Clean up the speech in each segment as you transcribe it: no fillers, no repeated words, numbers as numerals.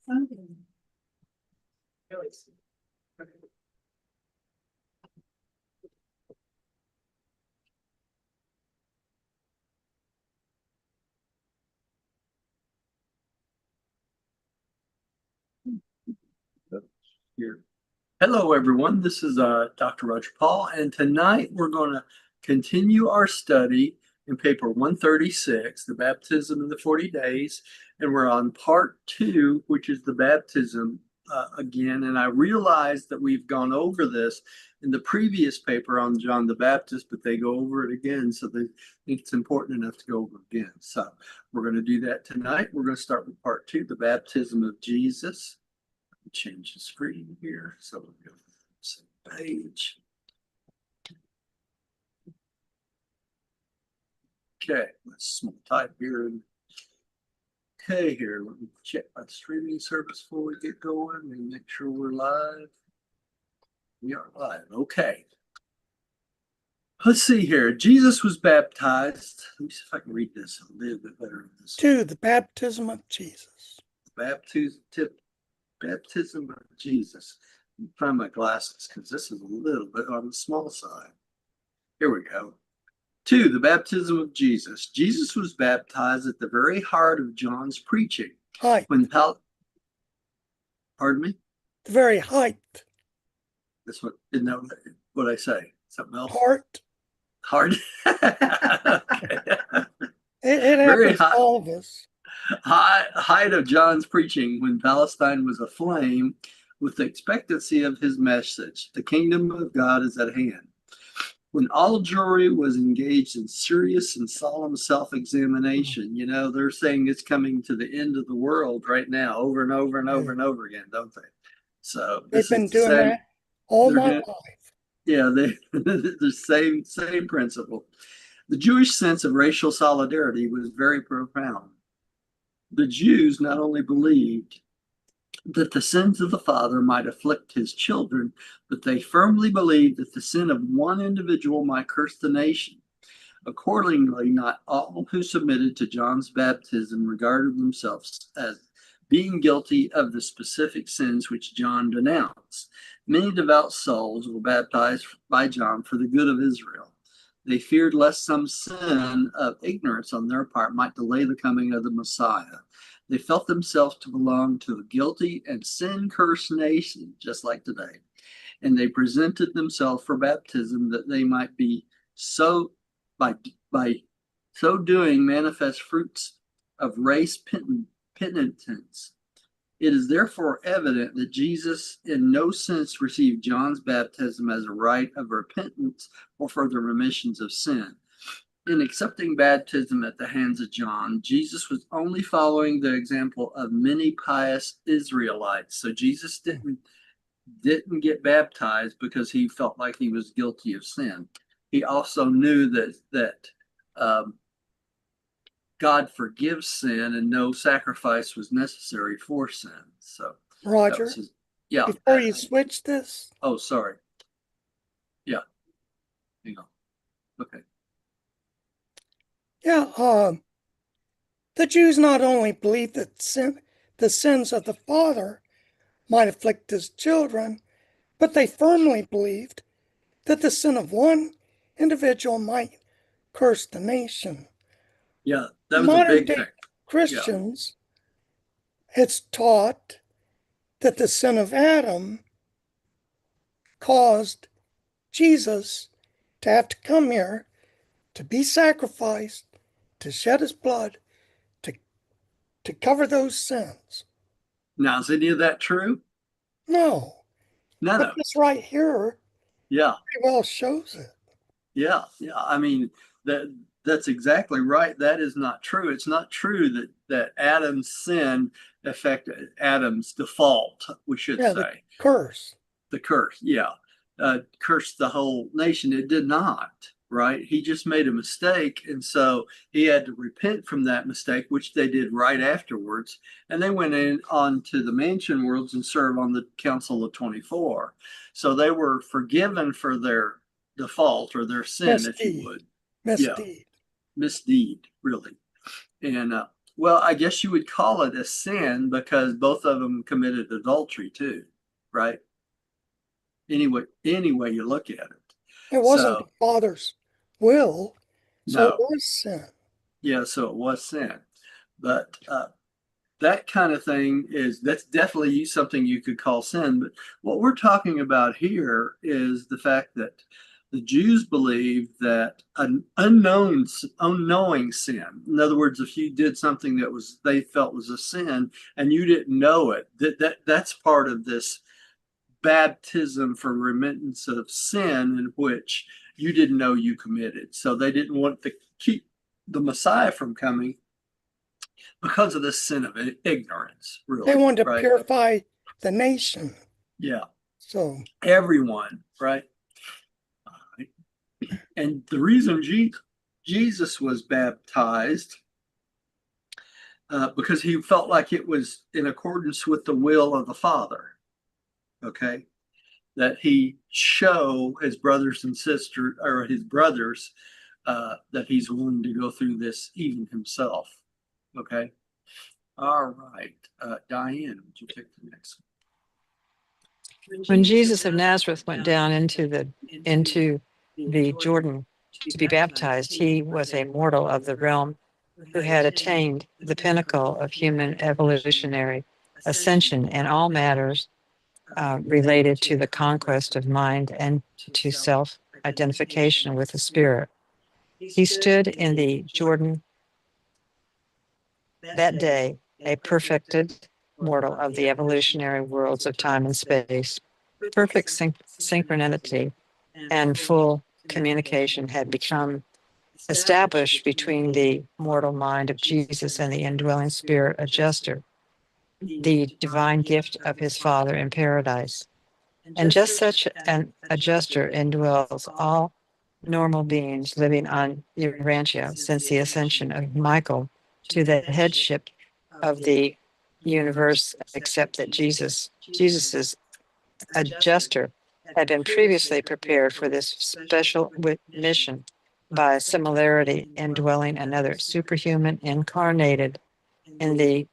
Here. Hello, everyone. This is Dr. Roger Paul, and tonight we're going to continue our study in paper 136, the baptism in the 40 days, and we're on part 2, which is the baptism again. And I realize that we've gone over this in the previous paper on John the Baptist, but they go over it again, so they think it's important enough to go over again. So we're going to do that tonight. We're going to start with part 2, the baptism of Jesus. Change the screen here, so we'll go to the same page. Okay, let's small type here. Okay, here, let me check my streaming service before we get going and make sure we're live. We are live. Okay. Let's see here. Jesus was baptized. Let me see if I can read this a little bit better. To the baptism of Jesus. Baptism of Jesus. Let me find my glasses because this is a little bit on the small side. Here we go. 2, the baptism of Jesus. Jesus was baptized at the very heart of John's preaching. Height. Pardon me? The very height. That's what, isn't that what I say? Something else? Heart. Okay. It happens to all of us. Height of John's preaching when Palestine was aflame with the expectancy of his message. The kingdom of God is at hand. When all Jewry was engaged in serious and solemn self-examination, you know, they're saying it's coming to the end of the world right now, over and over and over and over again, don't they? So they've been doing that all my life. Yeah, the same principle. The Jewish sense of racial solidarity was very profound. The Jews not only believed that the sins of the father might afflict his children, but they firmly believed that the sin of one individual might curse the nation. Accordingly, not all who submitted to John's baptism regarded themselves as being guilty of the specific sins which John denounced. Many devout souls were baptized by John for the good of Israel. They feared lest some sin of ignorance on their part might delay the coming of the Messiah. They felt themselves to belong to a guilty and sin-cursed nation, just like today. And they presented themselves for baptism that they might be so, by so doing, manifest fruits of race penitence. It is therefore evident that Jesus in no sense received John's baptism as a rite of repentance or for the remissions of sin. In accepting baptism at the hands of John, Jesus was only following the example of many pious Israelites. So Jesus didn't get baptized because he felt like he was guilty of sin. He also knew that God forgives sin and no sacrifice was necessary for sin. So Roger, yeah. Before you switch this. Oh, sorry. Yeah. Hang on. Okay. Yeah, the Jews not only believed that the sins of the father might afflict his children, but they firmly believed that the sin of one individual might curse the nation. Yeah, that was Modern a big day thing. Christians, it's taught that the sin of Adam caused Jesus to have to come here to be sacrificed, to shed his blood, to cover those sins. Now, is any of that true? No. No. But this right here pretty well shows it. Yeah. I mean, that's exactly right. That is not true. It's not true that Adam's sin affected Adam's default, we should say. The curse. The curse, cursed the whole nation. It did not, right? He just made a mistake, and so he had to repent from that mistake, which they did right afterwards. And they went on to the mansion worlds and served on the Council of 24. So they were forgiven for their default or their sin, if you would. Misdeed. Misdeed, really. And Well, I guess you would call it a sin because both of them committed adultery too, right? Anyway you look at it. It wasn't the So Father's will, so it no, was sin. yeah, so it was sin. But that kind of thing that's definitely something you could call sin. But what we're talking about here is the fact that the Jews believed that an unknowing sin, in other words, if you did something that was they felt was a sin and you didn't know it, that's part of this baptism for remittance of sin in which you didn't know you committed. So they didn't want to keep the Messiah from coming because of this sin of ignorance, They really, wanted to right? purify the nation. Yeah, So everyone, right? And the reason Jesus was baptized because he felt like it was in accordance with the will of the Father. Okay, that he show his brothers and sisters or his brothers that he's willing to go through this even himself. Okay, all right, Diane, would you take the next one? When Jesus of Nazareth went down into the Jordan to be baptized, he was a mortal of the realm who had attained the pinnacle of human evolutionary ascension in all matters related to the conquest of mind and to self-identification with the spirit. He stood in the Jordan that day, a perfected mortal of the evolutionary worlds of time and space. Perfect synchronity and full communication had become established between the mortal mind of Jesus and the indwelling spirit adjuster, the divine gift of his Father in paradise. And just such an adjuster indwells all normal beings living on Urantia since the ascension of Michael to the headship of the universe, except that Jesus's adjuster had been previously prepared for this special mission by similarity indwelling another superhuman incarnated in the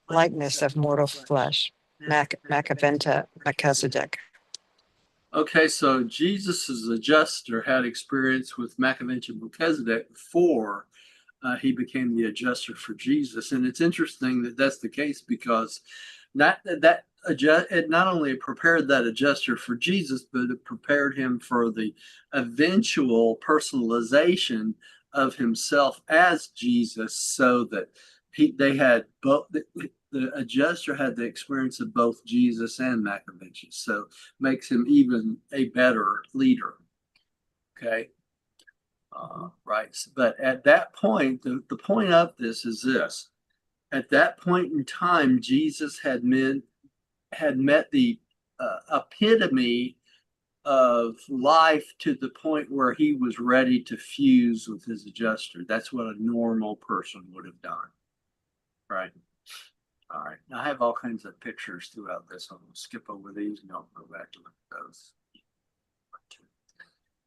likeness of mortal flesh, Macaventa Melchizedek. Okay, so Jesus's adjuster had experience with Macaventa Melchizedek before he became the adjuster for Jesus, and it's interesting that that's the case because it not only prepared that adjuster for Jesus, but it prepared him for the eventual personalization of himself as Jesus, so that they had both. The adjuster had the experience of both Jesus and Maccabees, so makes him even a better leader. Okay. Right. But at that point, the point of this is this. At that point in time, Jesus had met the epitome of life to the point where he was ready to fuse with his adjuster. That's what a normal person would have done. Right. All right. Now I have all kinds of pictures throughout this. I'm going to skip over these and I'll go back to look at those.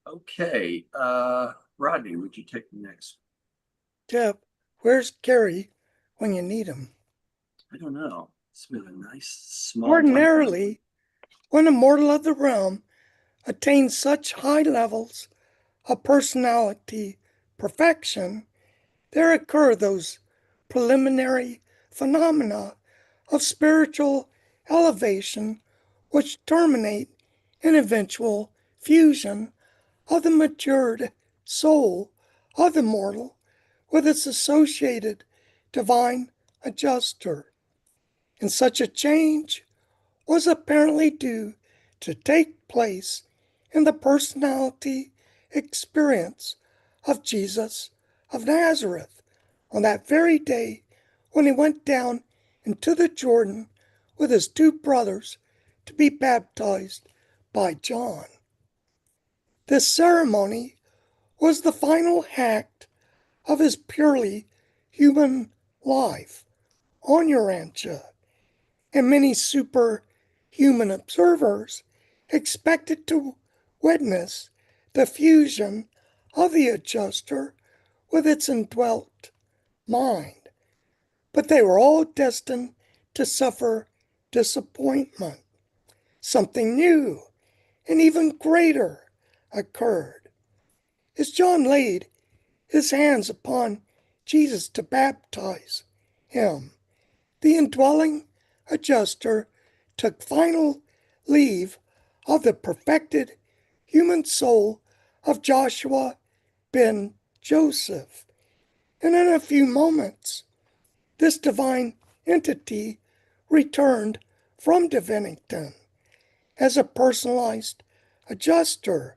Okay. Rodney, would you take the next? Jeff, where's Gary when you need him? I don't know. It's been a nice small Ordinarily, when a mortal of the realm attains such high levels of personality perfection, there occur those preliminary phenomena of spiritual elevation which terminate in eventual fusion of the matured soul of the mortal with its associated divine adjuster. And such a change was apparently due to take place in the personality experience of Jesus of Nazareth on that very day when he went down into the Jordan with his two brothers to be baptized by John. This ceremony was the final act of his purely human life on Urantia, and many superhuman observers expected to witness the fusion of the adjuster with its indwelt mind, but they were all destined to suffer disappointment. Something new and even greater occurred. As John laid his hands upon Jesus to baptize him, the indwelling adjuster took final leave of the perfected human soul of Joshua ben Joseph. And in a few moments, this divine entity returned from Divinington as a personalized adjuster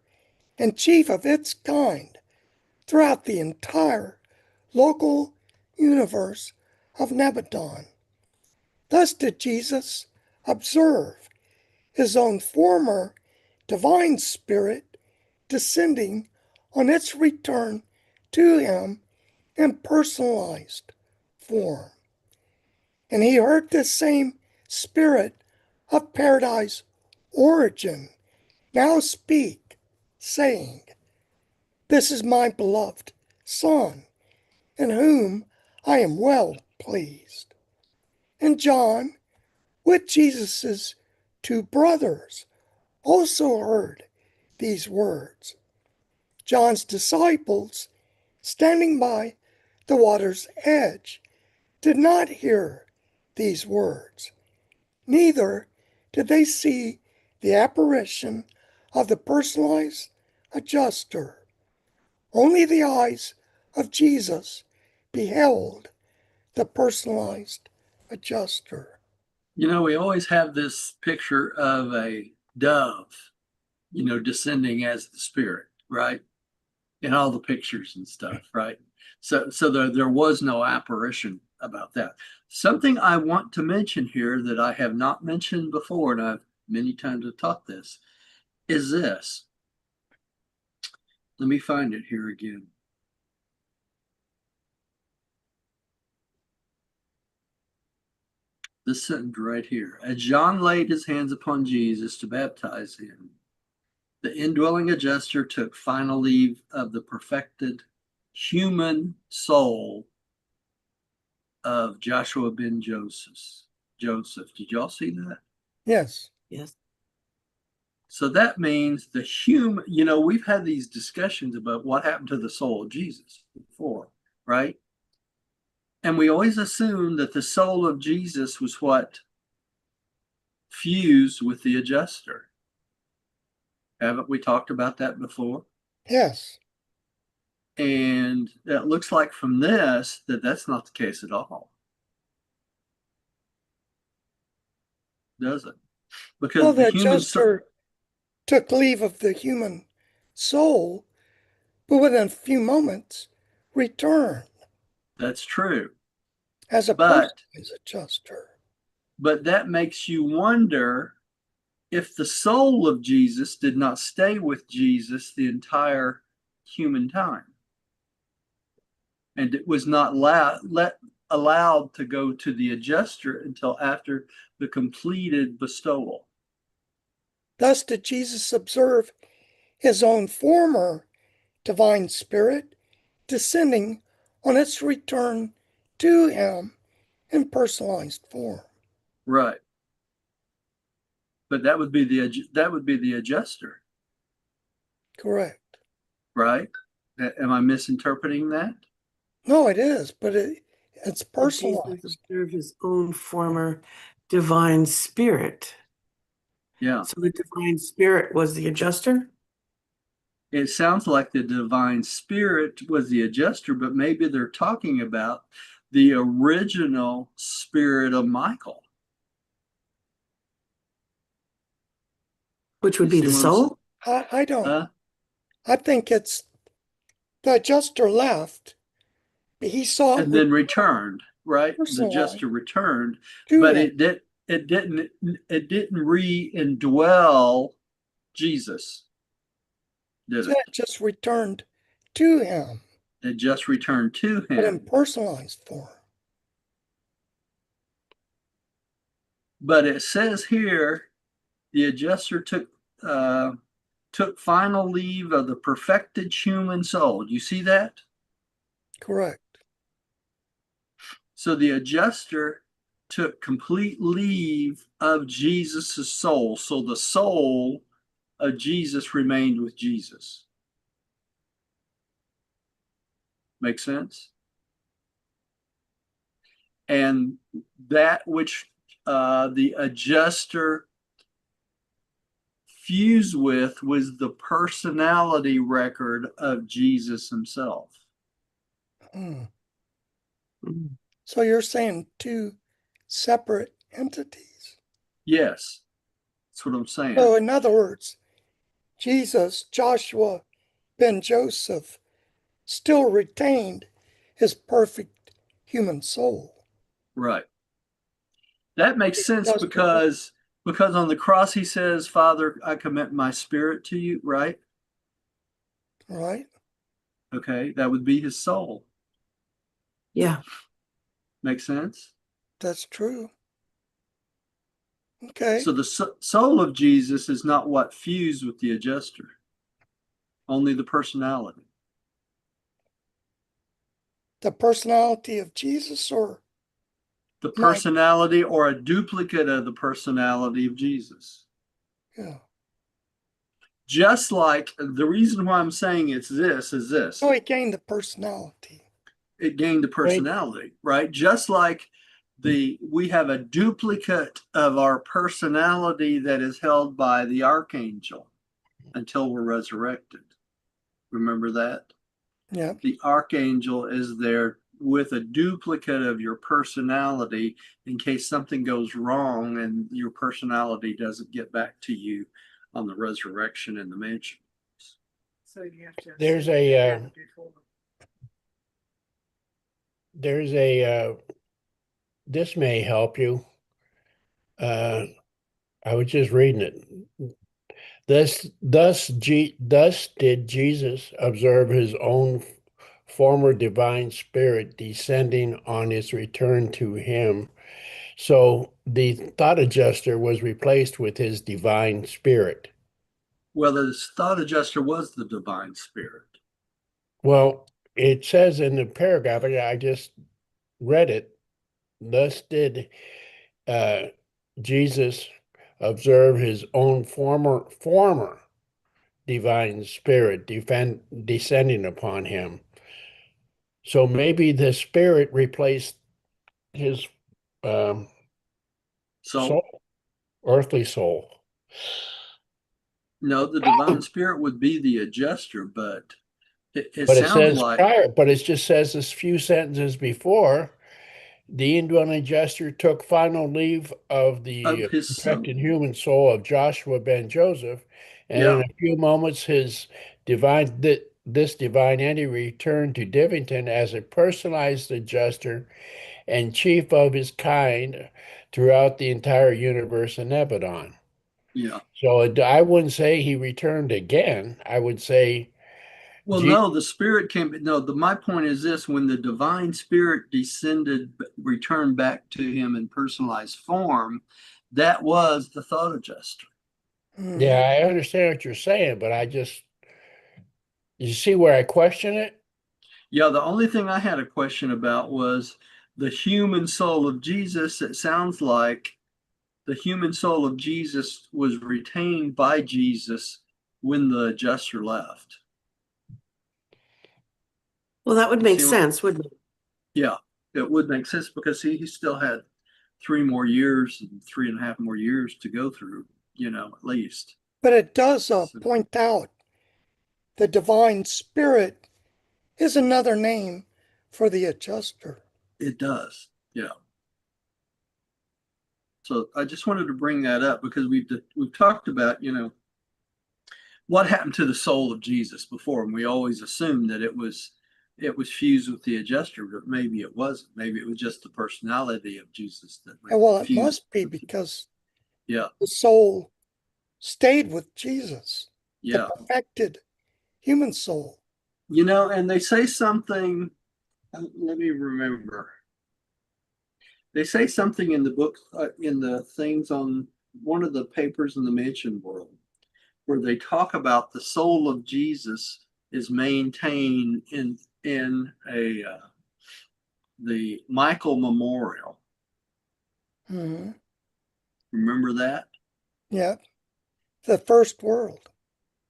and chief of its kind throughout the entire local universe of Nebadon. Thus did Jesus observe his own former divine spirit descending on its return to him in personalized form. And he heard this same spirit of paradise origin now speak, saying, "This is my beloved Son, in whom I am well pleased." And John, with Jesus' two brothers, also heard these words. John's disciples, standing by the water's edge, did not hear these words, neither did they see the apparition of the personalized adjuster. Only the eyes of Jesus beheld the personalized adjuster. You know, we always have this picture of a dove, descending as the spirit, right? In all the pictures and stuff, right? So there was no apparition about that. Something I want to mention here that I have not mentioned before, and I've many times have taught this, is this. Let me find it here again. This sentence right here. As John laid his hands upon Jesus to baptize him, the indwelling adjuster took final leave of the perfected human soul of Joshua ben Joseph. Did y'all see that? Yes. Yes. So that means the human, we've had these discussions about what happened to the soul of Jesus before, right? And we always assume that the soul of Jesus was what fused with the adjuster. Haven't we talked about that before? Yes. And it looks like from this that that's not the case at all. Does it? Because Well, the the human adjuster took leave of the human soul, but within a few moments returned that's true. as a But personalized adjuster. that makes you wonder if the soul of Jesus did not stay with Jesus the entire human time. And it was not allowed to go to the adjuster until after the completed bestowal. Thus did Jesus observe his own former divine spirit descending on its return to him in personalized form. Right. But that would be the adjuster, Correct. right? Am I misinterpreting that? No, it is, but it's Jesus personalized. observed his own former divine spirit. Yeah. So the divine spirit was the adjuster? It sounds like the divine spirit was the adjuster, but maybe they're talking about the original spirit of Michael. Which would You be see the what I'm soul? I don't. Uh, I think it's the adjuster left. He saw and it then returned, right? The personalized adjuster returned, to but him. it didn't re-indwell Jesus, did So it? it just returned to him, It just returned to but in him. personalized form. But it says here the adjuster took final leave of the perfected human soul. Do you see that? Correct. So the adjuster took complete leave of Jesus's soul. So the soul of Jesus remained with Jesus. Make sense? And that which the adjuster fused with was the personality record of Jesus himself. Hmm. Mm. So you're saying two separate entities. Yes, that's what I'm saying. So in other words, Jesus, Joshua ben Joseph, still retained his perfect human soul. Right. That makes sense Just because on the cross he says, Father, I commit my spirit to you, right? right? Okay, that would be his soul. Yeah. Make sense? That's true. Okay. So the soul of Jesus is not what fused with the adjuster, only the personality. The personality of Jesus or The my, personality or a duplicate of the personality of Jesus. yeah. Just like the reason why I'm saying it's this is this. So he gained the personality. It gained the personality, right? Just like we have a duplicate of our personality that is held by the archangel until we're resurrected. Remember that? Yeah. The archangel is there with a duplicate of your personality in case something goes wrong and your personality doesn't get back to you on the resurrection in the mansion. So you have to. There's a this may help you. I was just reading it. Thus did Jesus observe his own former divine spirit descending on its return to him. So the thought adjuster was replaced with his divine spirit. Well, the thought adjuster was the divine spirit. Well, it says in the paragraph, I just read it. Thus did Jesus observe his own former divine spirit descending upon him. So maybe the spirit replaced his So, soul, earthly soul. no, the divine spirit would be the adjuster, but it But it sounds says like prior, but it just says this few sentences before, the indwelling adjuster took final leave of of the his soul. perfected human soul of Joshua ben Joseph, and Yeah, in a few moments this divine entity returned to Divington as a personalized adjuster and chief of his kind throughout the entire universe in Abaddon. yeah. So I wouldn't say he returned again. I would say, Well, no, the spirit came. No, my point is this: when the divine spirit descended, returned back to him in personalized form, that was the thought adjuster. Hmm. yeah, I understand what you're saying, but you see where I question it? Yeah, the only thing I had a question about was the human soul of Jesus. It sounds like the human soul of Jesus was retained by Jesus when the adjuster left. Well, that would You make see what? sense, wouldn't it? Yeah, it would make sense because he still had 3 more years and 3.5 more years to go through, at least. But it does So point out the divine spirit is another name for the adjuster. it does. Yeah. So I just wanted to bring that up because we've talked about, what happened to the soul of Jesus before, and we always assumed that it was fused with the adjuster, but maybe it wasn't. Maybe it was just the personality of Jesus that And well, it fused. must be because Yeah, the soul stayed with Jesus, the yeah. perfected human soul. And they say something. Let me remember. They say something in the book, in the things on one of the papers in the Mansion World, where they talk about the soul of Jesus is maintained in a the Michael Memorial. Hmm. Remember that? Yeah. The first world.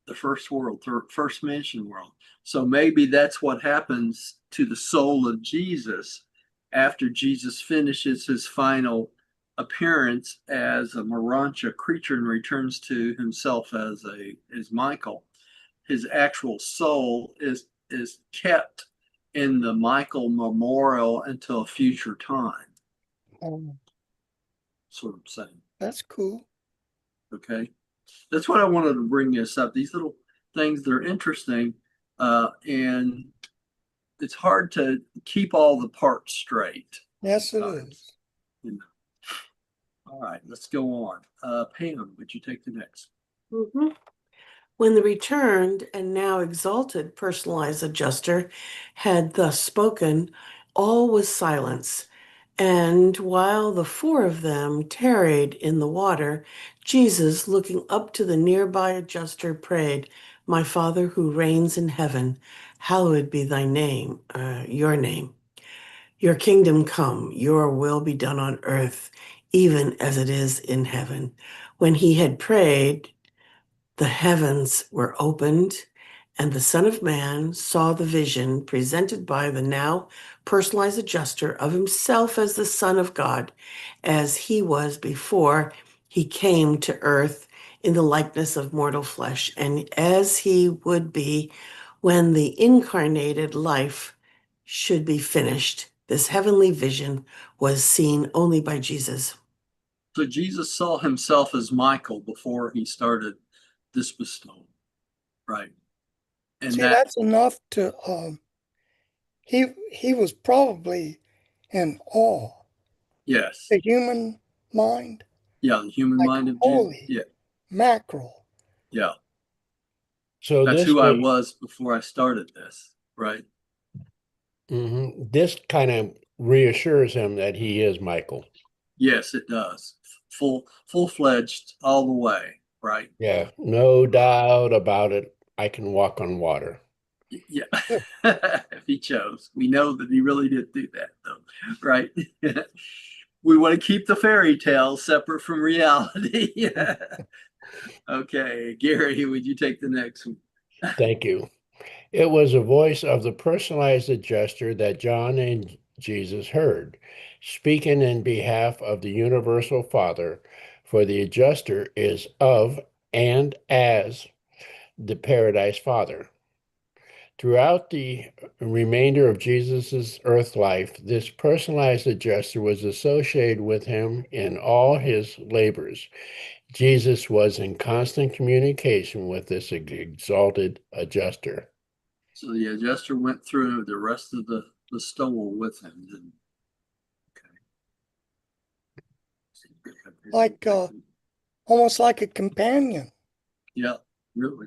The first world, first mention world. So maybe that's what happens to the soul of Jesus after Jesus finishes his final appearance as a Urantia creature and returns to himself as Michael. His actual soul is kept in the Michael Memorial until a future time. Um, That's what I'm saying. that's cool. Okay. That's what I wanted to bring this up. These little things, they're interesting. And it's hard to keep all the parts straight. Yes, it sometimes. is. You know. All right, let's go on. Pam, would you take the next? Mhm. When the returned and now exalted personalized adjuster had thus spoken, all was silence. And while the four of them tarried in the water, Jesus, looking up to the nearby adjuster, prayed, "My Father who reigns in heaven, hallowed be thy name, your name. Your kingdom come, your will be done on earth, even as it is in heaven." When he had prayed, the heavens were opened, and the Son of Man saw the vision presented by the now personalized adjuster of himself as the Son of God, as he was before he came to earth in the likeness of mortal flesh, and as he would be when the incarnated life should be finished. This heavenly vision was seen only by Jesus. So Jesus saw himself as Michael before he started this bestowal, right? And See, that, that's enough to he was probably in awe. yes, The human mind, yeah, the human like mind of Jesus. holy Yeah, mackerel. yeah. So That's this who I was, was before I started this, right? this kind of reassures him that he is Michael. Yes, it does. Full-fledged all the way, right? Yeah, no doubt about it. I can walk on water. Yeah. If he chose. We know that he really did do that though, right? We want to keep the fairy tale separate from reality. Okay, Gary, would you take the next one? Thank you. It was a voice of the personalized adjuster that John and Jesus heard, speaking in behalf of the universal Father, for the adjuster is of and as the paradise Father. Throughout the remainder of Jesus' earth life, this personalized adjuster was associated with him in all his labors. Jesus was in constant communication with this exalted adjuster. So the adjuster went through the rest of the stole with him. Didn't Like almost like a companion. Yeah, really.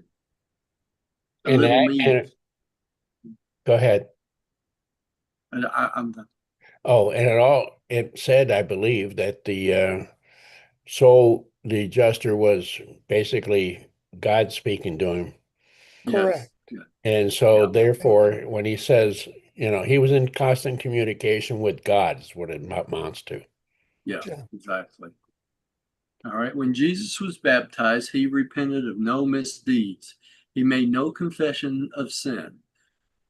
A And, little that, me. and go ahead. I'm done. Oh, and it said, I believe, that the adjuster was basically God speaking to him. Yes. Correct. Yeah. And so Yeah. therefore, when he says, he was in constant communication with God, is what it amounts to. Yeah, Yeah. exactly. All right. When Jesus was baptized, he repented of no misdeeds. He made no confession of sin.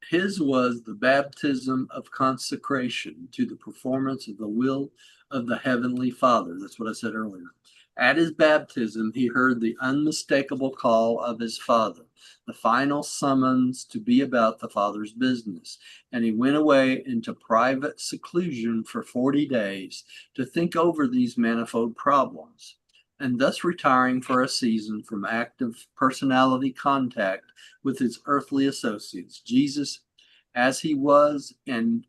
His was the baptism of consecration to the performance of the will of the Heavenly Father. That's what I said earlier. At his baptism, he heard the unmistakable call of his Father, the final summons to be about the Father's business. And he went away into private seclusion for 40 days to think over these manifold problems, and thus retiring for a season from active personality contact with his earthly associates. Jesus, as he was in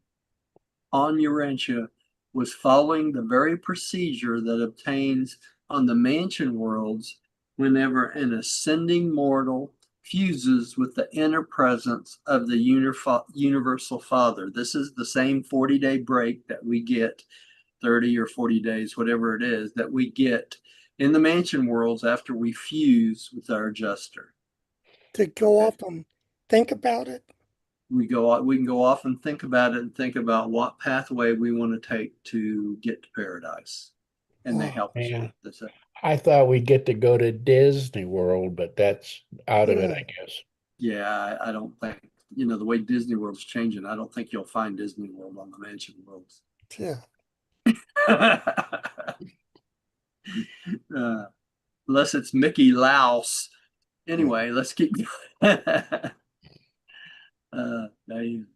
on Urantia, was following the very procedure that obtains on the mansion worlds whenever an ascending mortal fuses with the inner presence of the universal Father. This is the same 40-day break that we get, 30 or 40 days, whatever it is, that we get in the mansion worlds after we fuse with our adjuster. To go off and think about it. we can go off and think about it and think about what pathway we want to take to get to paradise. And they Oh, help us man. with this. I thought we'd get to go to Disney World, but that's out of it, Yeah. I guess. Yeah, I don't think, the way Disney World's changing, I don't think you'll find Disney World on the Mansion Worlds. yeah. Unless it's Mickey Louse. Anyway, let's keep going. Diane.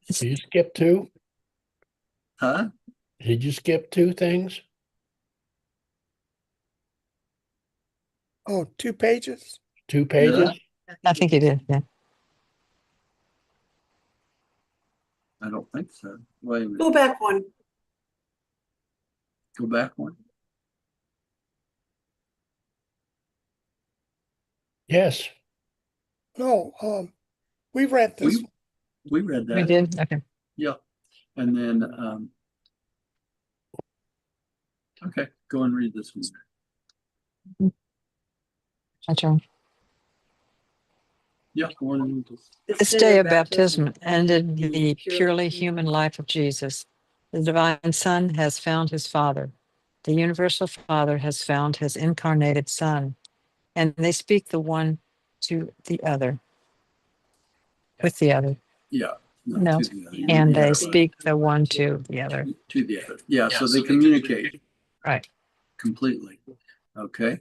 Did you skip two? Huh? Did you skip two things? Oh, 2 pages? 2 pages? I think you did. Yeah. I don't think so. Wait a Go minute. back one. Go back one. Yes. No, we read this. We read We that. did. Okay. Yeah. And then, okay, go and read this one. My turn. Yeah, go on and read this. This day of baptism ended the purely human life of Jesus. The divine Son has found his Father. The universal Father has found his incarnated Son. And they speak the one to the other, with the other. Yeah. No. To the other. And Yeah, they right. speak the one to the other. To the other. Yeah, so they communicate Right. completely. Okay.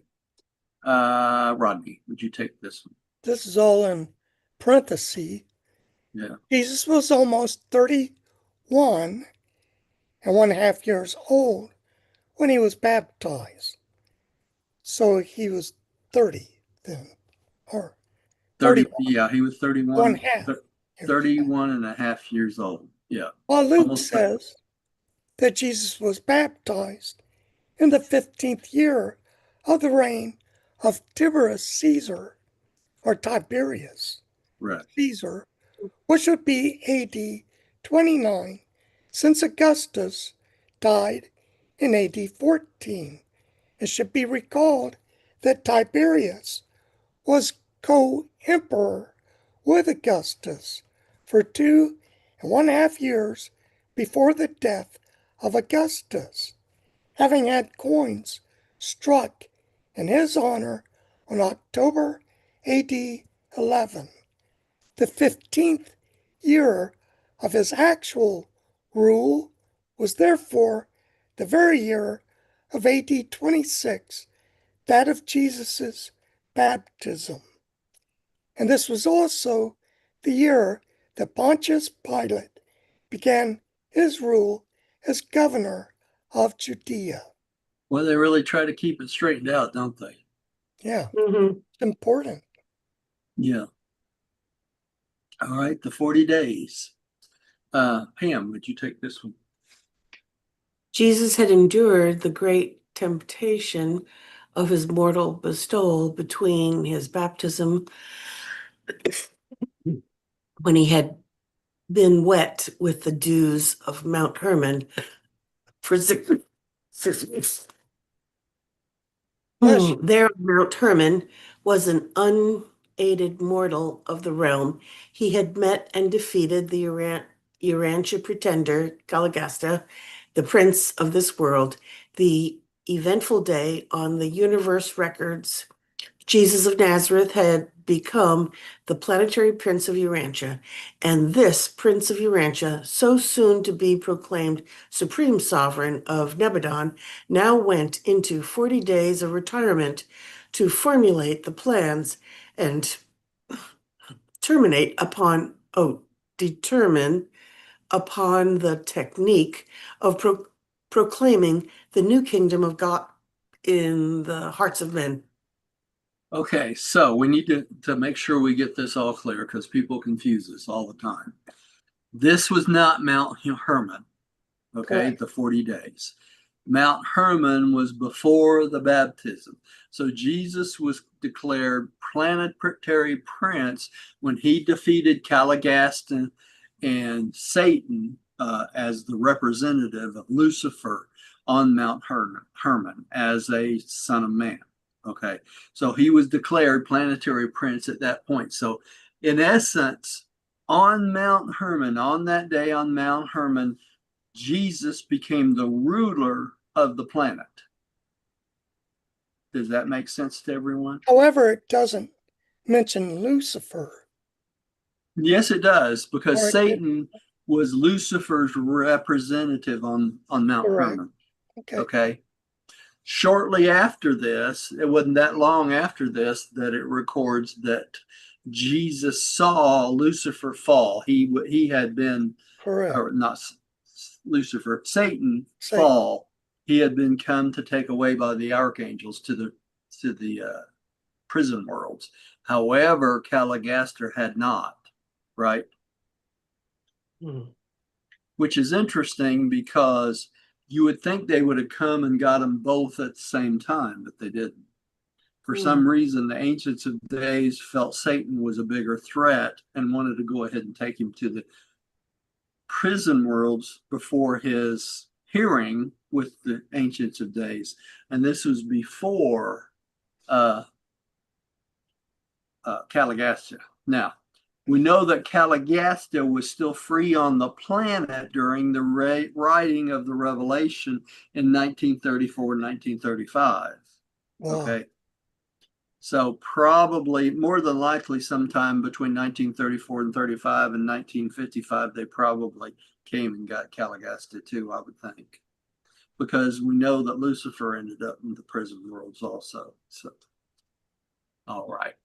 Rodney, would you take this one? This is all in parentheses. Yeah. Jesus was almost 31 and 1.5 years old when he was baptized. So he was 30 then, or 30, 31. yeah, he was 31, 1/2. 31 and a half years old. Yeah. While Luke Almost says that Jesus was baptized in the 15th year of the reign of Tiberius Caesar, or Tiberius right. Caesar, which would be AD 29, since Augustus died in AD 14. It should be recalled that Tiberius was co-emperor with Augustus for 2.5 years before the death of Augustus, having had coins struck in his honor on October AD 11. The 15th year of his actual rule was therefore the very year of AD 26, that of Jesus' baptism. And this was also the year that Pontius Pilate began his rule as governor of Judea. Well, they really try to keep it straightened out, don't they? Yeah, Mm-hmm. it's important. Yeah. All right, the 40 days. Pam, would you take this one? Jesus had endured the great temptation of his mortal bestowal between his baptism, when he had been wet with the dews of Mount Hermon for 6 weeks. There, Mount Hermon was an unaided mortal of the realm. He had met and defeated the Urantia pretender, Galagasta, the prince of this world. The eventful day on the universe records, Jesus of Nazareth had become the planetary prince of Urantia, and this prince of Urantia, so soon to be proclaimed supreme sovereign of Nebadon, now went into 40 days of retirement to formulate the plans and determine upon the technique of proclaiming the new kingdom of God in the hearts of men. Okay, so we need to make sure we get this all clear because people confuse this all the time. This was not Mount Hermon, okay, Correct. the 40 days. Mount Hermon was before the baptism. So Jesus was declared planetary prince when he defeated Caligastan and Satan as the representative of Lucifer on Mount Hermon as a son of man. Okay, so he was declared planetary prince at that point. So In essence, on Mount Hermon, on that day on Mount Hermon, Jesus became the ruler of the planet. Does that make sense to everyone? However, it doesn't mention Lucifer. Yes, it does, Or because it- Satan was Lucifer's representative on Mount Correct. Hermon. Okay. Okay. Shortly after this, it wasn't that long after this that it records that Jesus saw Lucifer fall. He had been, Correct. or not Lucifer, Satan Satan. fall. He had been come to take away by the archangels to the prison worlds. However, Caligaster had not, right? Which is interesting because you would think they would have come and got them both at the same time, but they didn't. For some reason, the Ancients of Days felt Satan was a bigger threat and wanted to go ahead and take him to the prison worlds before his hearing with the Ancients of Days. And this was before Caligasta. Now, we know that Caligasta was still free on the planet during the writing of the Revelation in 1934 and 1935. Wow. Okay. So probably, more than likely, sometime between 1934 and 35 and 1955, they probably came and got Caligasta too, I would think. Because we know that Lucifer ended up in the prison worlds also. So, all right.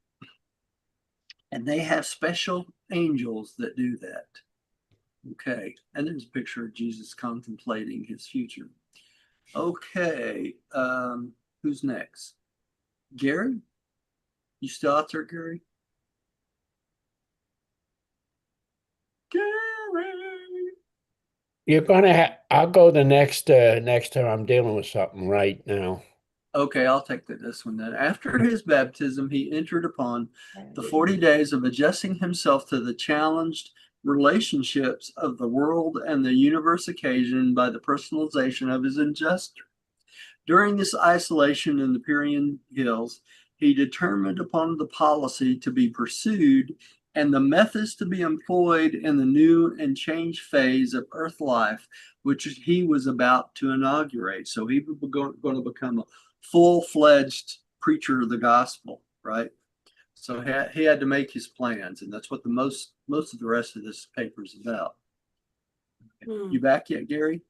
And they have special angels that do that. Okay. And there's a picture of Jesus contemplating his future. Okay. Who's next? Gary? You still out there, Gary? Gary! You're gonna I'll go the next time. I'm dealing with something right now. Okay, I'll take this one then. After his baptism, he entered upon the 40 days of adjusting himself to the challenged relationships of the world and the universe occasioned by the personalization of his injustice. During this isolation in the Pyrenean Hills, he determined upon the policy to be pursued and the methods to be employed in the new and changed phase of Earth life, which he was about to inaugurate. So he was going to become a full-fledged preacher of the gospel, right? So he had to make his plans, and that's what the most of the rest of this paper is about. You back yet, Gary?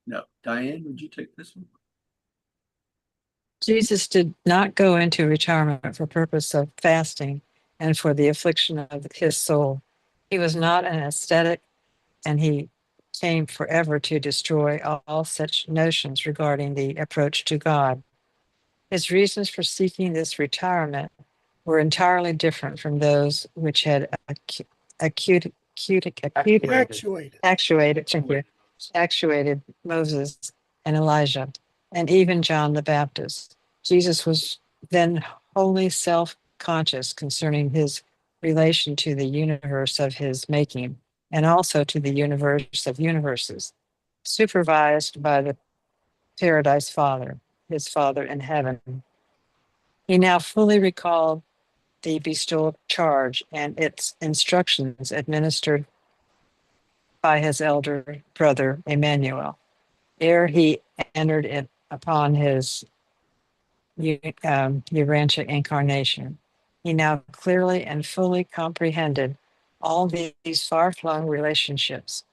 No. Diane, would you take this one? Jesus did not go into retirement for purpose of fasting and for the affliction of his soul. He was not an ascetic, and he came forever to destroy all such notions regarding the approach to God. His reasons for seeking this retirement were entirely different from those which had actuated Moses and Elijah, and even John the Baptist. Jesus was then wholly self-conscious concerning his relation to the universe of his making, and also to the universe of universes, supervised by the Paradise Father, his Father in heaven. He now fully recalled the bestowed charge and its instructions administered by his elder brother Emmanuel, ere he entered it upon his Urantia incarnation. He now clearly and fully comprehended all these far-flung relationships,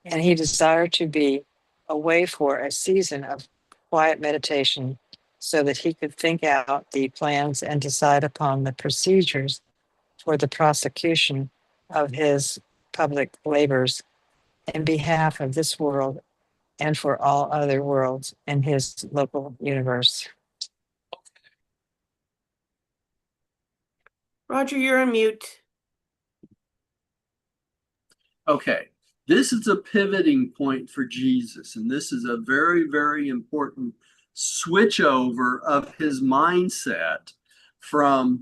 and he desired to be away for a season of quiet meditation so that he could think out the plans and decide upon the procedures for the prosecution of his public labors in behalf of this world and for all other worlds in his local universe. Roger, you're on mute. Okay, this is a pivoting point for Jesus, and this is a very, very important switch over of his mindset from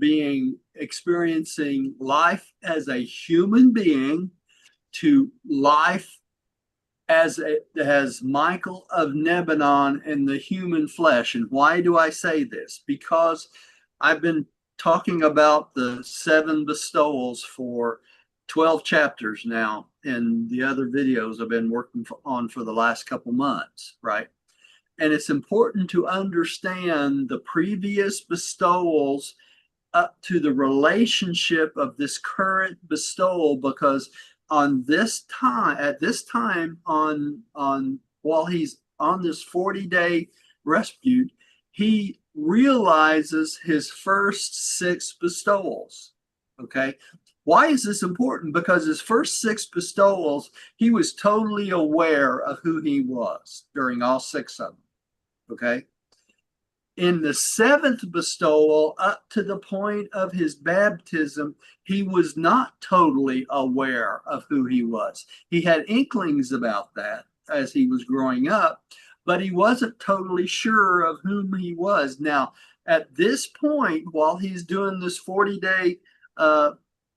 experiencing life as a human being to life as Michael of Lebanon in the human flesh. And why do I say this? Because I've been talking about the 7 bestowals for 12 chapters now in the other videos I've been working on for the last couple months, right? And it's important to understand the previous bestowals up to the relationship of this current bestowal, because on this time, at this time, on while he's on this 40-day rescue, he realizes his first 6 bestowals. Okay. Why is this important? Because his first 6 bestowals, he was totally aware of who he was during all 6 of them. Okay. In the 7th bestowal, up to the point of his baptism, he was not totally aware of who he was. He had inklings about that as he was growing up, but he wasn't totally sure of whom he was. Now, at this point, while he's doing this 40-day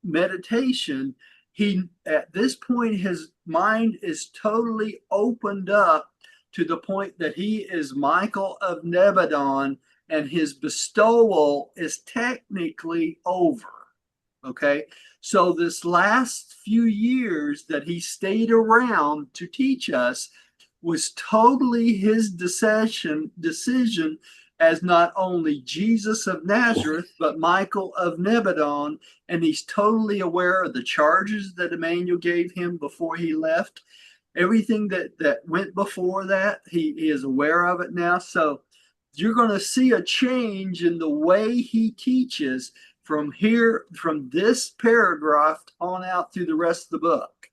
meditation, at this point, his mind is totally opened up to the point that he is Michael of Nebadon, and his bestowal is technically over. Okay. So this last few years that he stayed around to teach us was totally his decision as not only Jesus of Nazareth, but Michael of Nebadon. And he's totally aware of the charges that Emmanuel gave him before he left. Everything that went before that, he is aware of it now. So you're going to see a change in the way he teaches from this paragraph on out through the rest of the book.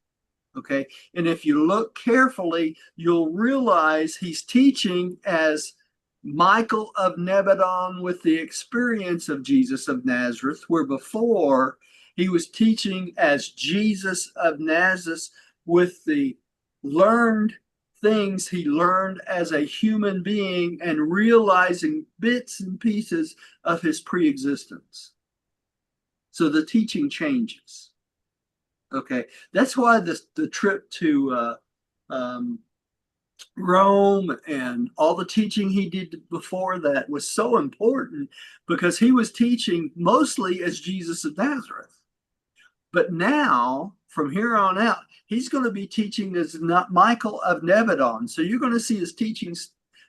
Okay. And if you look carefully, you'll realize he's teaching as Michael of Nebadon with the experience of Jesus of Nazareth, where before he was teaching as Jesus of Nazareth with the learned things he learned as a human being and realizing bits and pieces of his pre-existence. So the teaching changes. Okay, that's why the trip to Rome and all the teaching he did before that was so important, because he was teaching mostly as Jesus of Nazareth. But now, from here on out, he's going to be teaching as not Michael of Nebadon. So you're going to see his teaching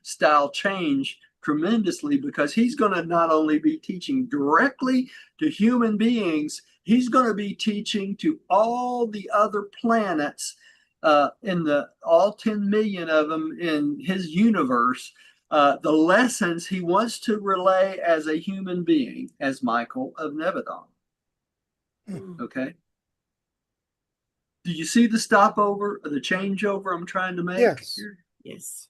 style change tremendously, because he's going to not only be teaching directly to human beings, he's going to be teaching to all the other planets all 10 million of them in his universe, the lessons he wants to relay as a human being, as Michael of Nebadon. Okay. Do you see the stopover or the changeover I'm trying to make? Yes. Here? Yes.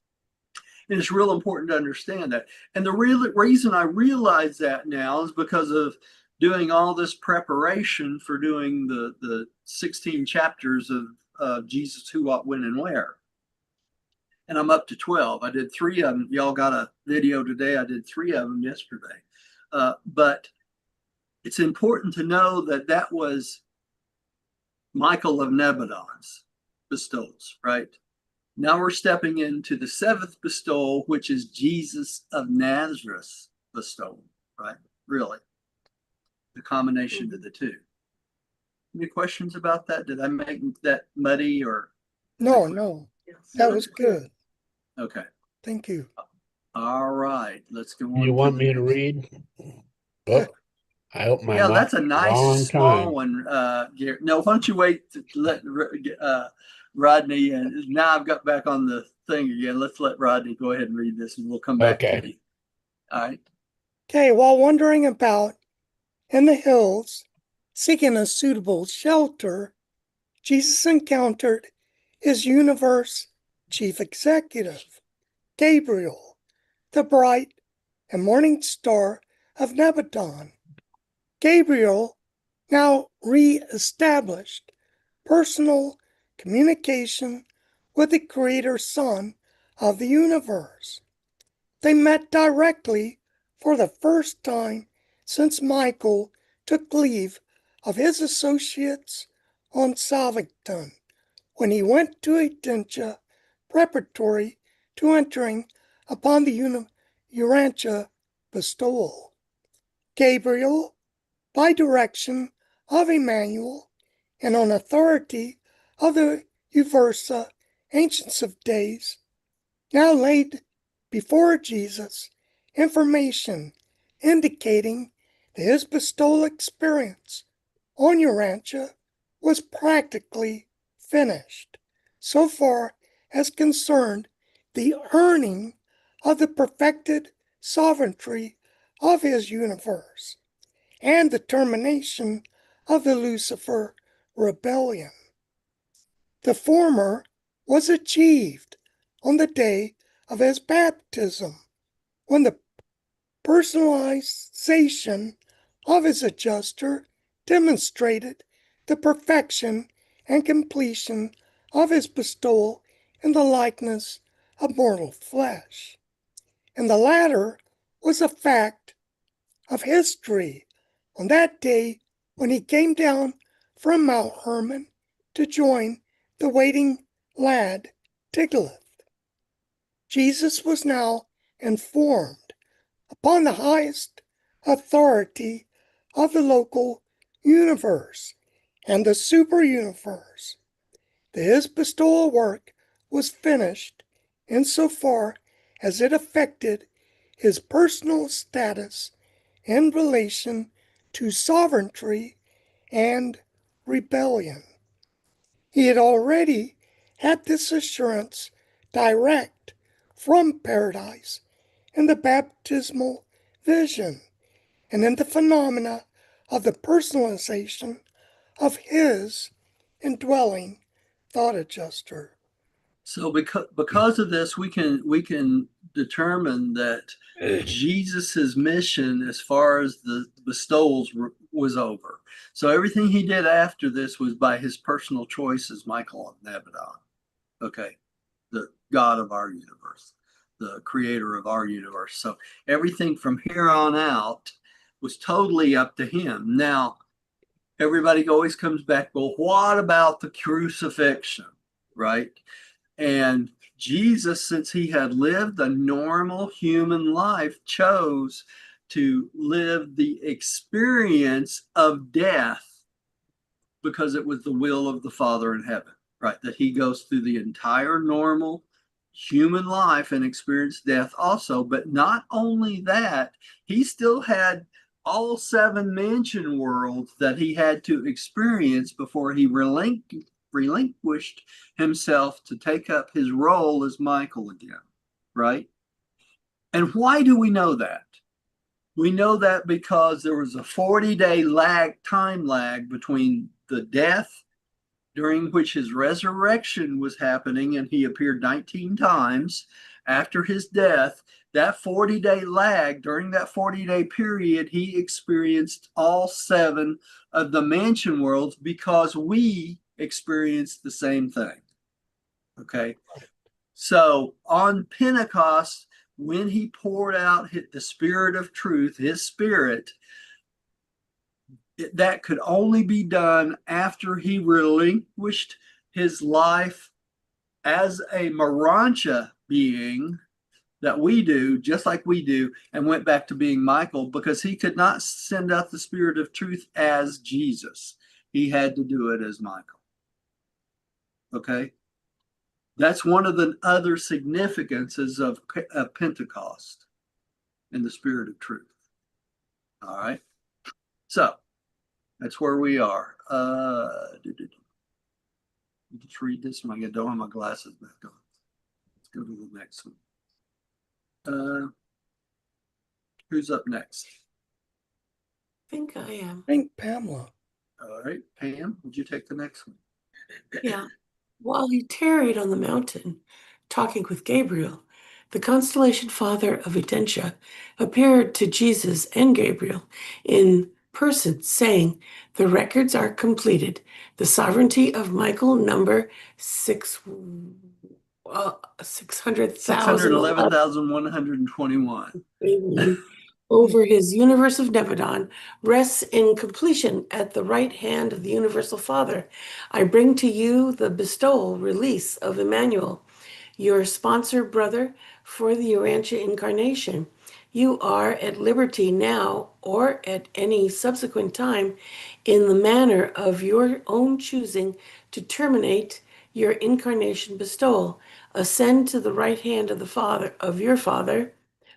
And it's real important to understand that. And the real reason I realize that now is because of doing all this preparation for doing the 16 chapters of Jesus, Who, What, When, and Where. And I'm up to 12. I did 3 of them. Y'all got a video today. I did 3 of them yesterday. But it's important to know that that was Michael of Nebadon's bestowals, right? Now we're stepping into the 7th bestowal, which is Jesus of Nazareth's bestowal, right? Really, the combination of the two. Any questions about that? Did I make that muddy or? No, that was good. Okay. Thank you. All right, let's go on. You want me to read? Oh, I hope my Yeah, that's a long nice small time. one. No, why don't you wait to let Rodney, and now I've got back on the thing again. Let's let Rodney go ahead and read this, and we'll come back to you. All right. Okay, while wandering about in the hills, seeking a suitable shelter, Jesus encountered his universe chief executive, Gabriel, the bright and morning star of Nebadon. Gabriel now re-established personal communication with the Creator Son of the universe. They met directly for the first time since Michael took leave of his associates on Salvington when he went to Urantia preparatory to entering upon the Urantia bestowal. Gabriel by direction of Emmanuel and on authority of the Uversa Ancients of Days, now laid before Jesus information indicating that his bestowal experience on Urantia was practically finished, so far as concerned the earning of the perfected sovereignty of his universe and the termination of the Lucifer rebellion. The former was achieved on the day of his baptism, when the personalization of his adjuster demonstrated the perfection and completion of his bestowal in the likeness of mortal flesh. And the latter was a fact of history on that day when he came down from Mount Hermon to join the waiting lad Tiglath. Jesus was now informed, upon the highest authority of the local universe and the super universe, that his bestowal work was finished insofar as it affected his personal status in relation to sovereignty and rebellion. He had already had this assurance direct from paradise in the baptismal vision and in the phenomena of the personalization of his indwelling thought adjuster. So because of this, we can determine that Jesus's mission, as far as the bestowals, was over. So everything he did after this was by his personal choice as Michael of Abaddon. Okay, the God of our universe, the creator of our universe. So everything from here on out was totally up to him. Now, everybody always comes back, well, what about the crucifixion, right? And Jesus, since he had lived a normal human life, chose to live the experience of death because it was the will of the Father in heaven, right? That he goes through the entire normal human life and experience death also. But not only that, he still had all 7 mansion worlds that he had to experience before he relinquished himself to take up his role as Michael again, right? And why do we know that? We know that because there was a 40-day time lag between the death during which his resurrection was happening, and he appeared 19 times after his death. That 40-day lag, during that 40-day period, he experienced all 7 of the mansion worlds because we experienced the same thing. Okay. So on Pentecost, when he poured out the Spirit of truth, his Spirit, that could only be done after he relinquished his life as a Urantia being that we do, just like we do, and went back to being Michael, because he could not send out the Spirit of truth as Jesus. He had to do it as Michael. Okay? That's one of the other significances of Pentecost in the Spirit of truth. All right? So, that's where we are. Just read this one. I don't have my glasses back on. Let's go to the next one. Who's up next? I think I am. I think Pamela. All right, Pam, would you take the next one? Yeah. While he tarried on the mountain, talking with Gabriel, the constellation father of Urantia appeared to Jesus and Gabriel in person, saying, "The records are completed. The sovereignty of Michael, number 600,000 611,121. over his universe of Nebadon rests in completion at the right hand of the universal Father. I bring to you the bestowal release of Emmanuel, your sponsor brother for the Urantia incarnation. You are at liberty now or at any subsequent time in the manner of your own choosing to terminate your incarnation bestowal, ascend to the right hand of the Father of your Father,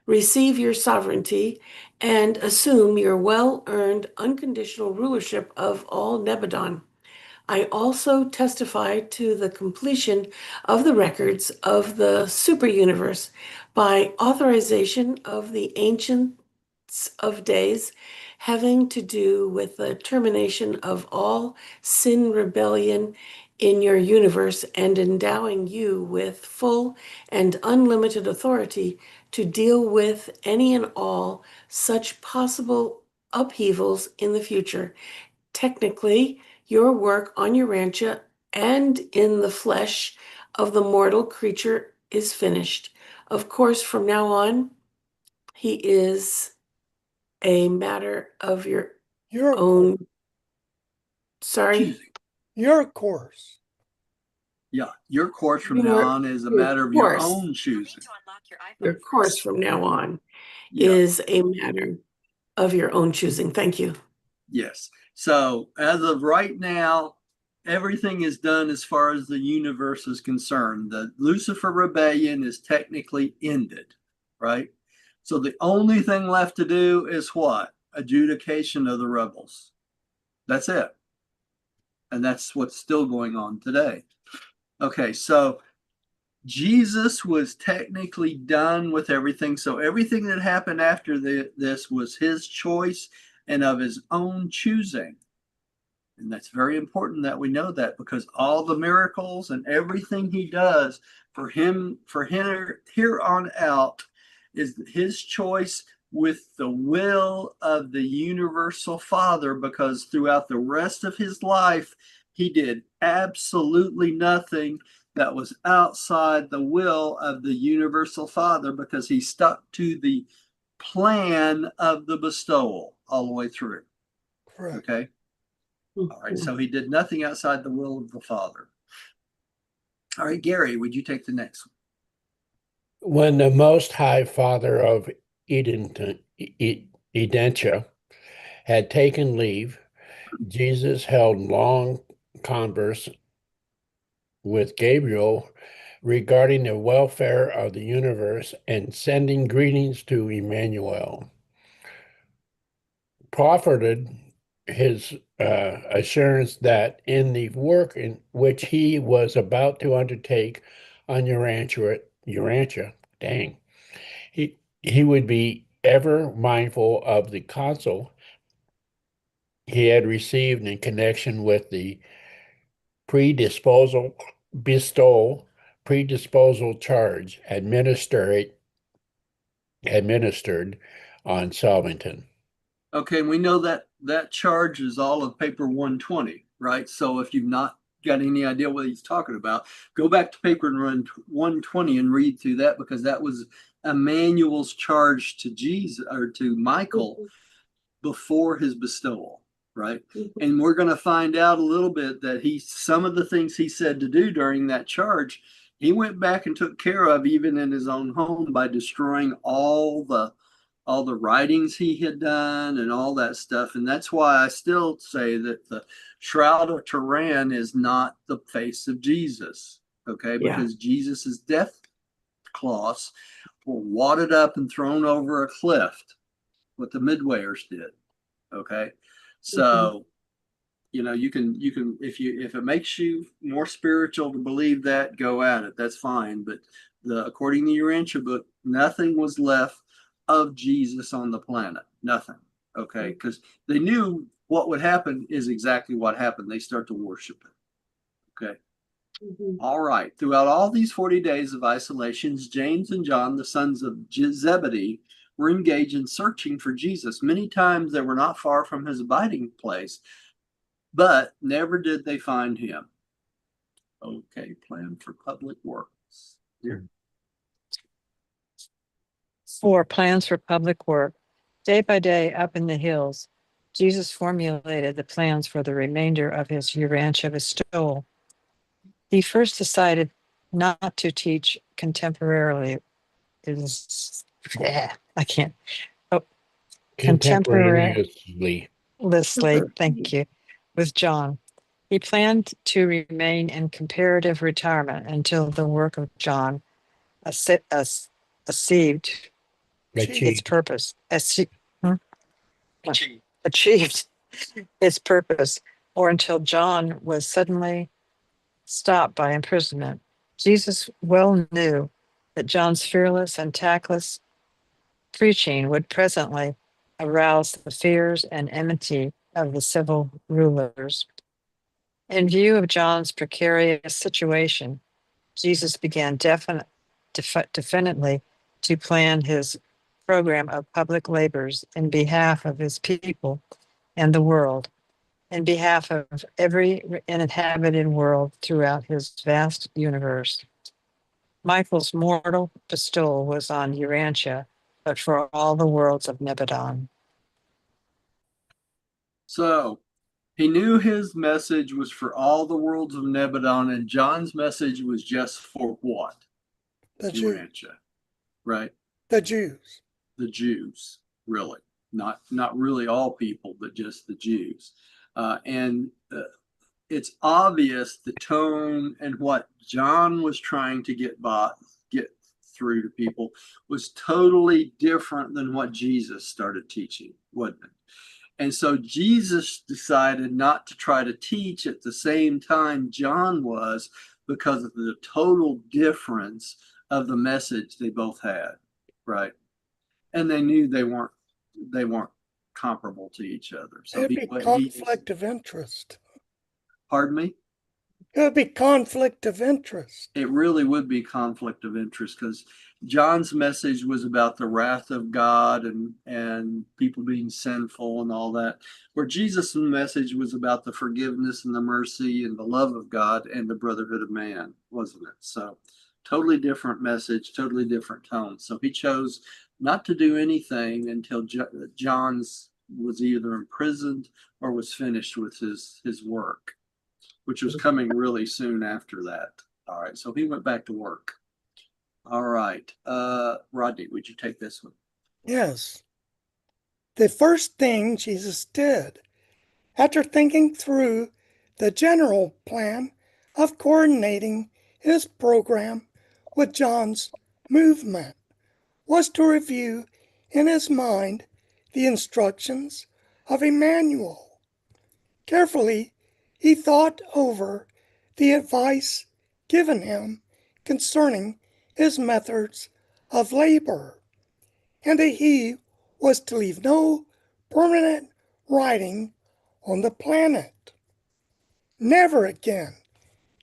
receive your sovereignty, and assume your well-earned unconditional rulership of all Nebadon. I also testify to the completion of the records of the super universe by authorization of the Ancients of Days, having to do with the termination of all sin rebellion in your universe and endowing you with full and unlimited authority to deal with any and all such possible upheavals in the future. Technically, your work on Urantia and in the flesh of the mortal creature is finished. Of course, from now on, he is a matter of your Your own. Sorry, Choosing. your course. Yeah, your course from now on is a matter of your course. own choosing. Your course from now on Yeah. is a matter of your own choosing. Thank you. Yes. So as of right now, everything is done as far as the universe is concerned. The Lucifer rebellion is technically ended, right? So the only thing left to do is what? Adjudication of the rebels. That's it. And that's what's still going on today. Okay, so Jesus was technically done with everything. So everything that happened after this was his choice and of his own choosing. And that's very important that we know that, because all the miracles and everything he does for him here on out is his choice with the will of the universal Father, because throughout the rest of his life, he did absolutely nothing that was outside the will of the universal Father, because he stuck to the plan of the bestowal all the way through. Correct. Okay. All right. So he did nothing outside the will of the Father. All right, Gary, would you take the next one? When the Most High Father of Edentia had taken leave, Jesus held long converse with Gabriel regarding the welfare of the universe and sending greetings to Emmanuel. Proffered his assurance that in the work in which he was about to undertake on Urantia, dang, he would be ever mindful of the counsel he had received in connection with the predisposal predisposal charge administered on Salvington. Okay, and we know that that charge is all of paper 120, right? So if you've not got any idea what he's talking about, go back to paper 120 and read through that, because that was Emmanuel's charge to Jesus, or to Michael, before his bestowal, right? And we're going to find out a little bit that some of the things he said to do during that charge, he went back and took care of even in his own home by destroying all the writings he had done and all that stuff. And that's why I still say that the Shroud of Turin is not the face of Jesus, okay? Because Jesus's death cloths were wadded up and thrown over a cliff, what the Midwayers did, okay? So you can if it makes you more spiritual to believe that, go at it, that's fine. But according to the Urantia book, nothing was left of Jesus on the planet, nothing, okay? Because they knew what would happen is exactly what happened. They start to worship it, okay? All right, throughout all these 40 days of isolations, James and John, the sons of Zebedee, were engaged in searching for Jesus. Many times they were not far from his abiding place, but never did they find him. Okay, plan for public works. Here. 4. Plans for public work. Day by day, up in the hills, Jesus formulated the plans for the remainder of his Urantia bestowal. He first decided not to teach contemporarily. Is Yeah, I can't. Oh, contemporary. Contemporaneously. Leslie, thank you, with John. He planned to remain in comparative retirement until the work of John achieved its Achieved. purpose. Hmm? Achieved its purpose, or until John was suddenly stopped by imprisonment. Jesus well knew that John's fearless and tactless preaching would presently arouse the fears and enmity of the civil rulers. In view of John's precarious situation, Jesus began definitely to plan his program of public labors in behalf of his people and the world, in behalf of every inhabited world throughout his vast universe. Michael's mortal bestowal was on Urantia, but for all the worlds of Nebadon. So he knew his message was for all the worlds of Nebadon, and John's message was just for what? The Jews. Urantia, right? The Jews. The Jews, really. Not really all people, but just the Jews. And it's obvious the tone and what John was trying to get through to people was totally different than what Jesus started teaching, wasn't it? And so Jesus decided not to try to teach at the same time John was, because of the total difference of the message they both had, right? And they knew they weren't comparable to each other. So It'd be conflict of interest. Pardon me? It would be conflict of interest. It really would be conflict of interest, because John's message was about the wrath of God and people being sinful and all that, where Jesus' message was about the forgiveness and the mercy and the love of God and the brotherhood of man, wasn't it? So totally different message, totally different tone. So he chose not to do anything until John's was either imprisoned or was finished with his work, which was coming really soon after that. All right, so he went back to work. All right, Rodney, would you take this one? Yes. The first thing Jesus did, after thinking through the general plan of coordinating his program with John's movement, was to review in his mind the instructions of Emmanuel. Carefully, he thought over the advice given him concerning his methods of labor, and that he was to leave no permanent writing on the planet. Never again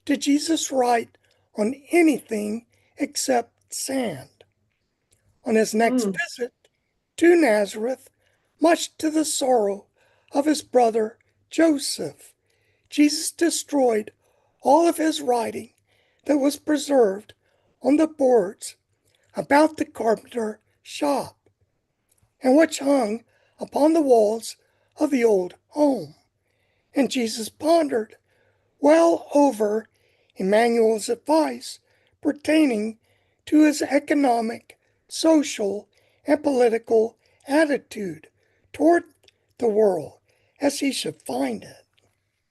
did Jesus write on anything except sand. On his next visit to Nazareth, much to the sorrow of his brother Joseph, Jesus destroyed all of his writing that was preserved on the boards about the carpenter shop, and which hung upon the walls of the old home. And Jesus pondered well over Emmanuel's advice pertaining to his economic, social, and political attitude toward the world as he should find it.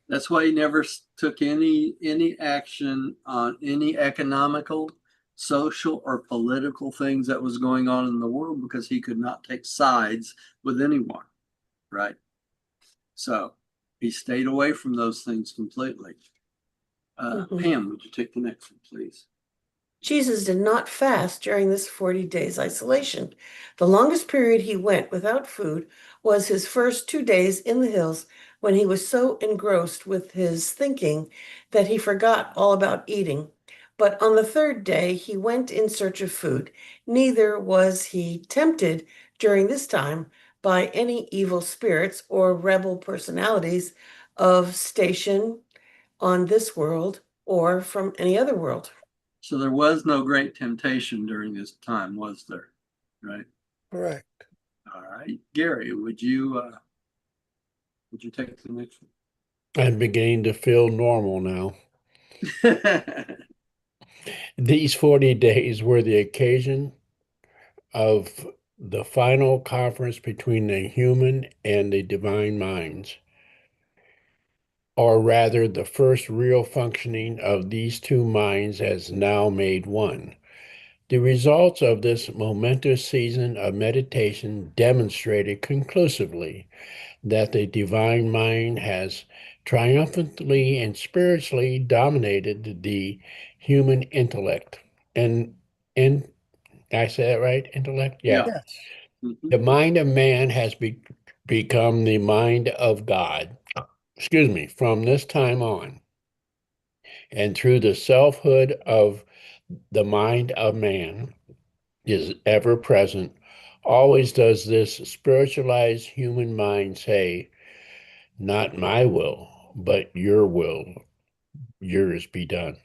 That's why he never took any action on any economical, social, or political things that was going on in the world, because he could not take sides with anyone, right? So he stayed away from those things completely. Pam, would you take the next one, please? Jesus did not fast during this 40 days isolation. The longest period he went without food was his first 2 days in the hills, when he was so engrossed with his thinking that he forgot all about eating. But on the third day he went in search of food. Neither was he tempted during this time by any evil spirits or rebel personalities of station on this world or from any other world. So there was no great temptation during this time, was there? Right. Correct. All right, Gary, would you take the next I'm beginning to feel normal now. one? These 40 days were the occasion of the final conference between the human and the divine minds, or rather the first real functioning of these two minds as now made one. The results of this momentous season of meditation demonstrated conclusively that the divine mind has triumphantly and spiritually dominated the human intellect. And I say that right? Intellect? Yeah. Yeah. Yes. Mhm. The mind of man has become the mind of God. Excuse me, from this time on. And through the selfhood of the mind of man is ever present, always does this spiritualized human mind say, not my will, but your will, yours be done.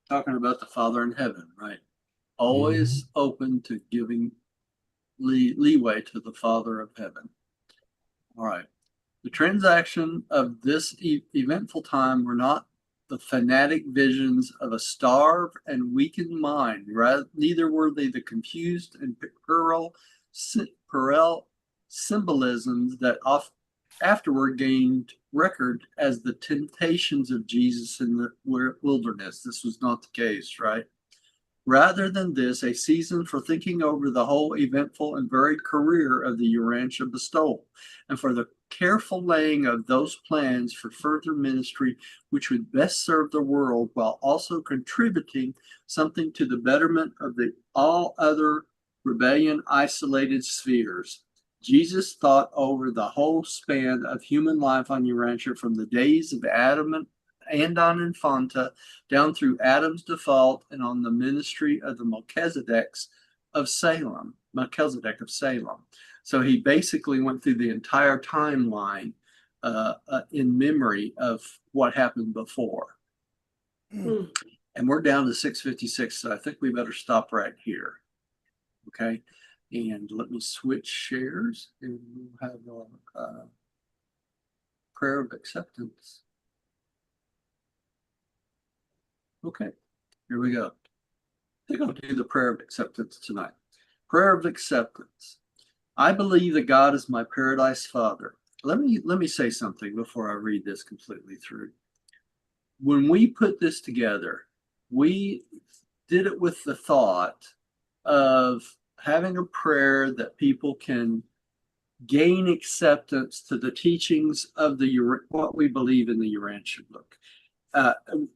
Talking about the Father in heaven, right? Mm-hmm. Always open to giving leeway to the Father of heaven. All right. The transaction of this eventful time were not the fanatic visions of a starved and weakened mind. Rather, neither were they the confused and puerile symbolisms that afterward gained record as the temptations of Jesus in the wilderness. This was not the case, right? Rather than this, a season for thinking over the whole eventful and varied career of the Urantia bestowal, and for the careful laying of those plans for further ministry which would best serve the world while also contributing something to the betterment of the all other rebellion isolated spheres. Jesus thought over the whole span of human life on Urantia from the days of Adam and on Infanta down through Adam's default and on the ministry of the Melchizedek of Salem. So he basically went through the entire timeline in memory of what happened before. Hmm. And we're down to 6:56, so I think we better stop right here. Okay. And let me switch shares and we'll have a prayer of acceptance. Okay, here we go. I think I'll do the prayer of acceptance tonight. Prayer of acceptance. I believe that God is my paradise Father. Let me say something before I read this completely through. When we put this together, we did it with the thought of having a prayer that people can gain acceptance to the teachings of what we believe in the Urantia book.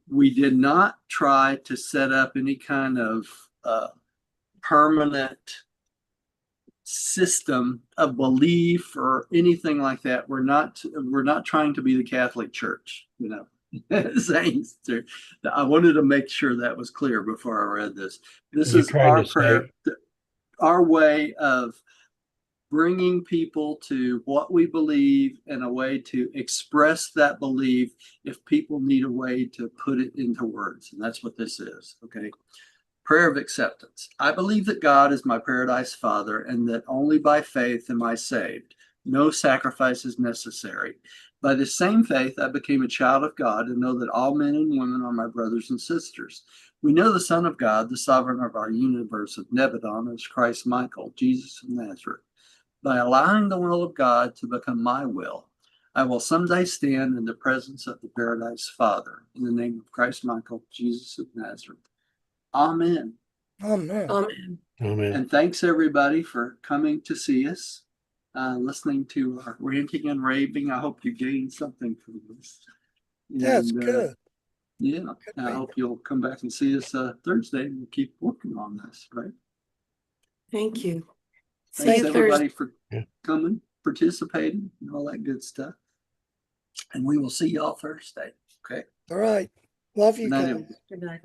We did not try to set up any kind of permanent system of belief or anything like that. We're not trying to be the Catholic Church, you know. Saints. I wanted to make sure that was clear before I read this. This You're is trying our to prayer, say, our way of bringing people to what we believe and a way to express that belief if people need a way to put it into words. And that's what this is. Okay. Prayer of acceptance. I believe that God is my paradise Father and that only by faith am I saved. No sacrifice is necessary. By the same faith, I became a child of God and know that all men and women are my brothers and sisters. We know the Son of God, the sovereign of our universe of Nebadon, is Christ Michael, Jesus of Nazareth. By allowing the will of God to become my will, I will someday stand in the presence of the paradise Father. In the name of Christ Michael, Jesus of Nazareth. Amen. Amen. Amen. amen. And thanks everybody for coming to see us, listening to our ranting and raving. I hope you gained something from this. That's And, good. Yeah, Good I read. hope you'll come back and see us Thursday and we'll keep working on this, right? Thank you. See Thanks you Thursday. everybody for Yeah. coming, participating, and all that good stuff. And we will see y'all Thursday. Okay. All right. Love you Good night, guys. everybody. Good night.